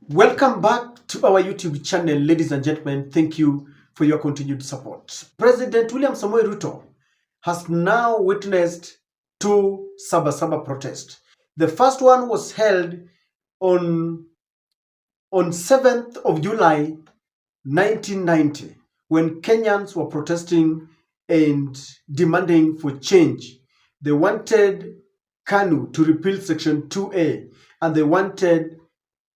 Welcome back to our YouTube channel, ladies and gentlemen. Thank you for your continued support. President William Samoei Ruto has now witnessed two Sabasaba protests. The first one was held on, on 7th of July 1990 when Kenyans were protesting and demanding for change. They wanted KANU to repeal Section 2A and they wanted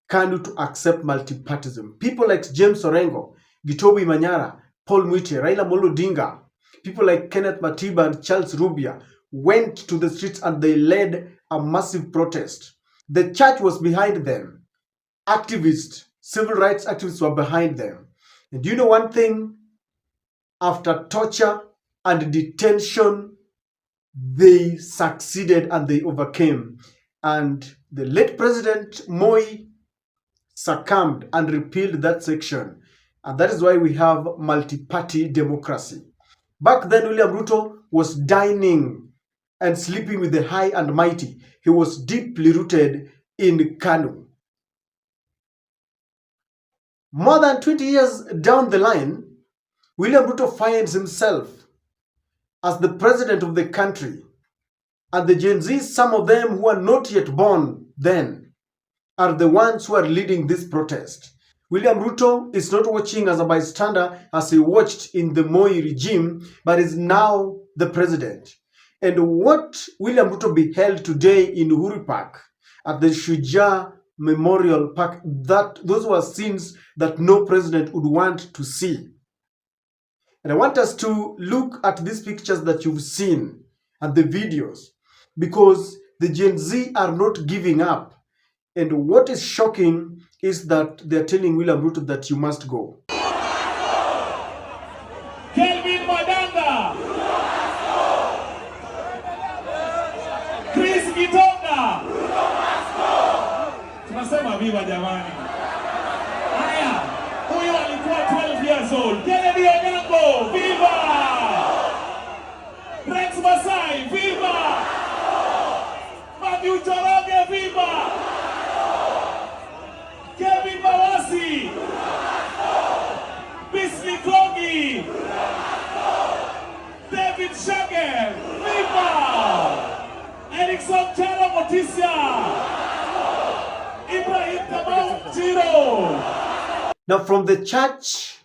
KANU to accept multipartyism. People like James Orengo, Gitobi Manyara, Paul Mwite, Raila Amolo Odinga, people like Kenneth Matiba and Charles Rubia went to the streets and they led a massive protest. The church was behind them. Activists, civil rights activists were behind them. And do you know one thing? After torture and detention, they succeeded and they overcame. And the late President Moi succumbed and repealed that section. And that is why we have multi-party democracy. Back then, William Ruto was dining and sleeping with the high and mighty. He was deeply rooted in KANU. More than 20 years down the line, William Ruto finds himself as the president of the country. And the Gen Z, some of them who are not yet born then, are the ones who are leading this protest. William Ruto is not watching as a bystander as he watched in the Moi regime, but is now the president. And what William Ruto beheld today in Uhuru Park at the Shujaa Memorial Park, those were scenes that no president would want to see. And I want us to look at these pictures that you've seen and the videos, because the Gen Z are not giving up. And what is shocking is that they're telling William Ruto that you must go. Kelvin Madanga, Chris Gitonga, tunasema viva jamani. Haya, huyo alikuwa 12 years old. Kennedy Onyango, viva! Rex Masai, viva! Matthew Njoroge, viva! Kevin Mawasi, Bisley Kogi, David Shage, viva! Erickson Charo Motisia, Ibrahim Kamau Chiro. Now from the church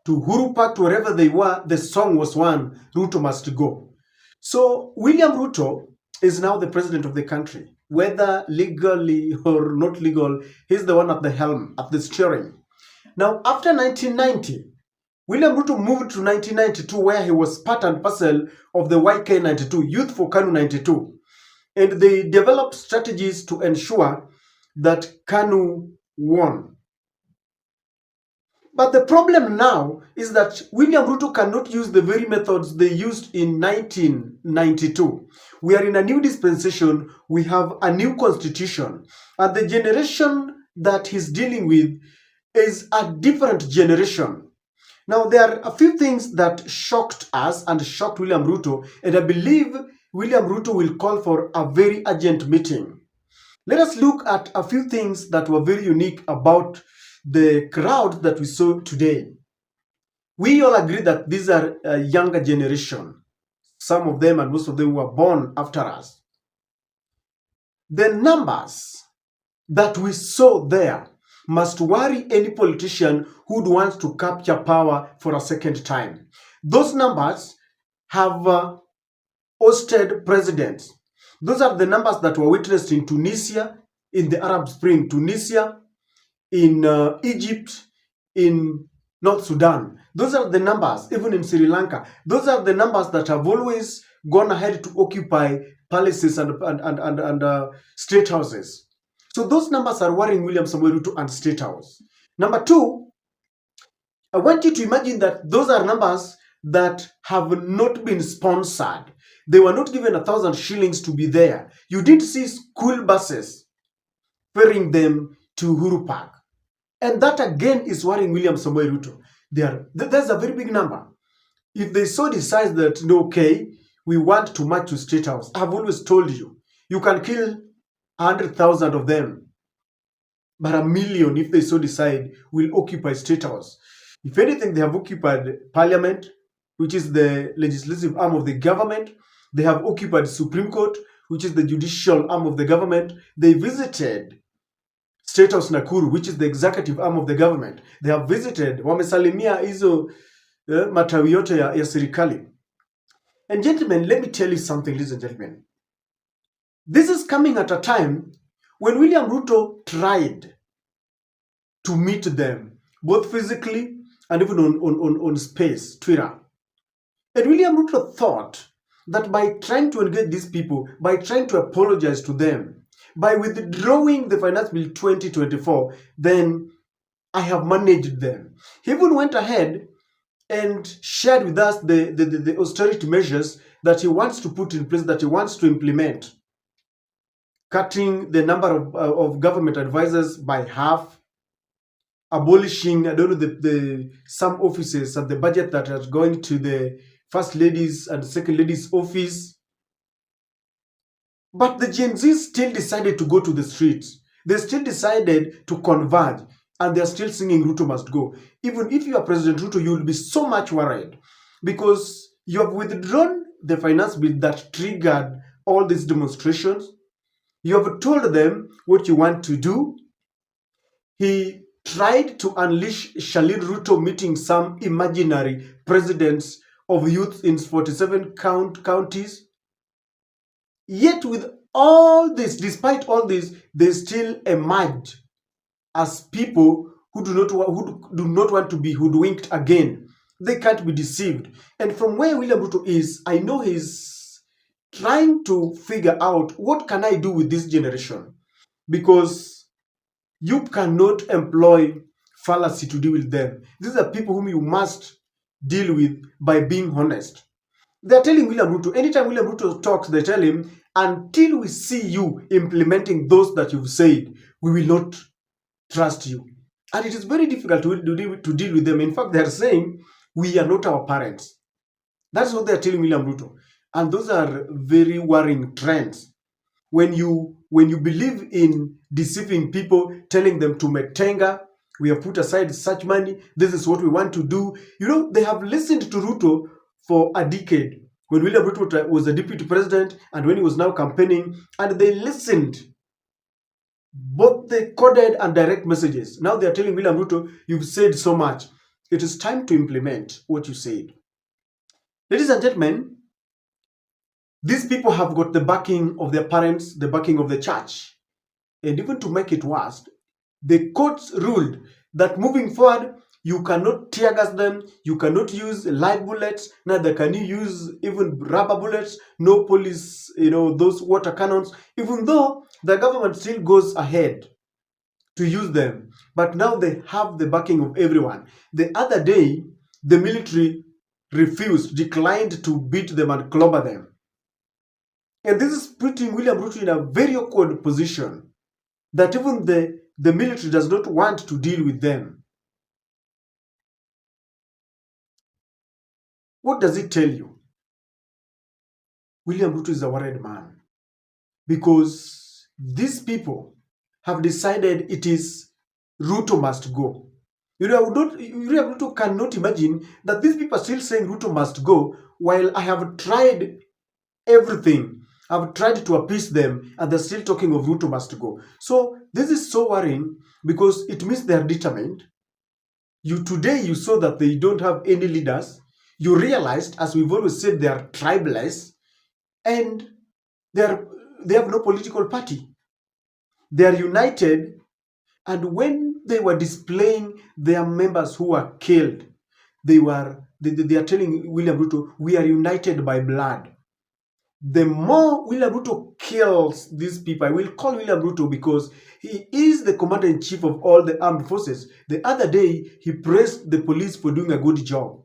to Uhuru Park to wherever they were, the song was one, Ruto must go. So William Ruto is now the president of the country. Whether legally or not legal, he's the one at the helm, at the steering. Now, after 1990, William Ruto moved to 1992, where he was part and parcel of the YK92, Youth for KANU 92. And they developed strategies to ensure that KANU won. But the problem now is that William Ruto cannot use the very methods they used in 1992. We are in a new dispensation, we have a new constitution, and the generation that he's dealing with is a different generation. Now, there are a few things that shocked us and shocked William Ruto, and I believe William Ruto will call for a very urgent meeting. Let us look at a few things that were very unique about the crowd that we saw today. We all agree that these are a younger generation. Some of them and most of them were born after us. The numbers that we saw there must worry any politician who would want to capture power for a second time. Those numbers have hosted presidents. Those are the numbers that were witnessed in Tunisia, in the Arab Spring, Tunisia, in Egypt, in North Sudan. Those are the numbers, even in Sri Lanka. Those are the numbers that have always gone ahead to occupy palaces and state houses. So those numbers are worrying William Samoei Ruto and State House. Number two, I want you to imagine that those are numbers that have not been sponsored. They were not given 1,000 shillings to be there. You did see school buses ferrying them to Uhuru Park. And that again is worrying William Samoei Ruto. There's a very big number. If they so decide that, no, okay, we want to march to State House, I've always told you, you can kill 100,000 of them but 1 million, if they so decide, will occupy State House. If anything, they have occupied Parliament, which is the legislative arm of the government. They have occupied Supreme Court, which is the judicial arm of the government. They visited State House Nakuru, which is the executive arm of the government. They have visited, wamesalimia hizo matawi yote ya serikali. And gentlemen, let me tell you something, ladies and gentlemen. This is coming at a time when William Ruto tried to meet them, both physically and even on space, Twitter. And William Ruto thought that by trying to engage these people, by trying to apologize to them, by withdrawing the Finance Bill 2024, then I have managed them. He even went ahead and shared with us the austerity measures that he wants to put in place, that he wants to implement. Cutting the number of government advisors by half, abolishing, I don't know, some offices at the budget that are going to the First Ladies and Second Ladies office. But the Gen Z still decided to go to the streets. They still decided to converge, and they're still singing Ruto must go. Even if you are President Ruto, you will be so much worried because you have withdrawn the finance bill that triggered all these demonstrations. You have told them what you want to do. He tried to unleash Shalin Ruto meeting some imaginary presidents of youth in 47 counties. Yet with all this, despite all this, they still emerge as people who do not want to be hoodwinked again. They can't be deceived. And from where William Ruto is, I know he's trying to figure out, what can I do with this generation? Because you cannot employ fallacy to deal with them. These are people whom you must deal with by being honest. They're telling William Ruto, anytime William Ruto talks, they tell him, until we see you implementing those that you've said, we will not trust you. And it is very difficult to deal with them. In fact, they're saying, we are not our parents. That's what they're telling William Ruto. And those are very worrying trends. When you believe in deceiving people, telling them to make tenga, we have put aside such money, this is what we want to do. You know, they have listened to Ruto for a decade. When William Ruto was a deputy president and when he was now campaigning, and they listened. Both the coded and direct messages. Now they are telling William Ruto, you've said so much. It is time to implement what you said. Ladies and gentlemen, these people have got the backing of their parents, the backing of the church. And even to make it worse, the courts ruled that moving forward, you cannot tear gas them, you cannot use live bullets, neither can you use even rubber bullets, no police, those water cannons, even though the government still goes ahead to use them. But now they have the backing of everyone. The other day, the military declined to beat them and clobber them. And this is putting William Ruto in a very awkward position that even the military does not want to deal with them. What does it tell you? William Ruto is a worried man because these people have decided it is Ruto must go. William Ruto cannot imagine that these people are still saying Ruto must go while I have tried everything. I've tried to appease them and they're still talking of Ruto must go. So this is so worrying because it means they're determined. Today you saw that they don't have any leaders. You realized, as we've always said, they are tribeless and they have no political party. They are united, and when they were displaying their members who were killed, they are telling William Ruto, we are united by blood. The more William Ruto kills these people, I will call William Ruto because he is the commander-in-chief of all the armed forces. The other day, he praised the police for doing a good job.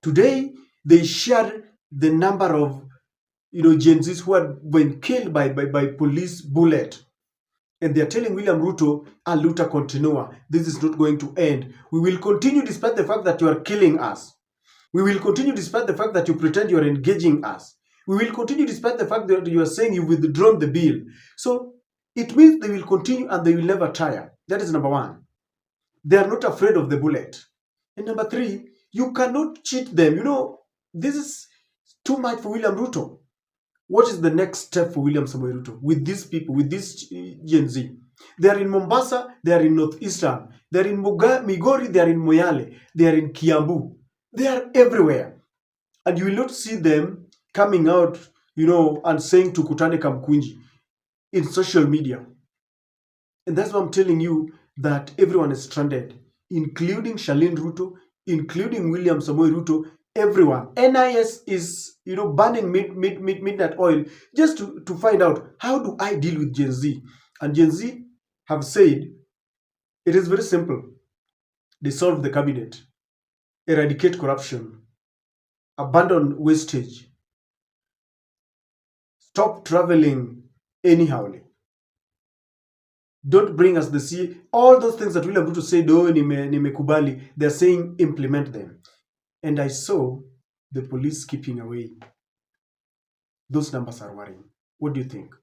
Today, they shared the number of Gen Zs who had been killed by police bullet. And they're telling William Ruto, a luta continua. This is not going to end. We will continue despite the fact that you are killing us. We will continue despite the fact that you pretend you are engaging us. We will continue despite the fact that you are saying you've withdrawn the bill. So It means they will continue and they will never tire. That is number one. They are not afraid of the bullet. And number three, you cannot cheat them. You know, this is too much for William Ruto. What is the next step for William Samoei Ruto with these people, with this Gen Z? They are in Mombasa, they are in Northeastern, they are in Migori, they are in Moyale, they are in Kiambu. They are everywhere. And you will not see them coming out, you know, and saying to Kutane Kamkunji in social media. And that's why I'm telling you that everyone is stranded, including Charlene Ruto, including William Samoei Ruto, everyone. NIS is, you know, burning midnight oil just to find out, how do I deal with Gen Z? And Gen Z have said it is very simple. Dissolve the cabinet, eradicate corruption, abandon wastage, stop traveling anyhow. Don't bring us the sea. All those things that William Ruto said, oh, nimekubali, they're saying implement them. And I saw the police keeping away. Those numbers are worrying. What do you think?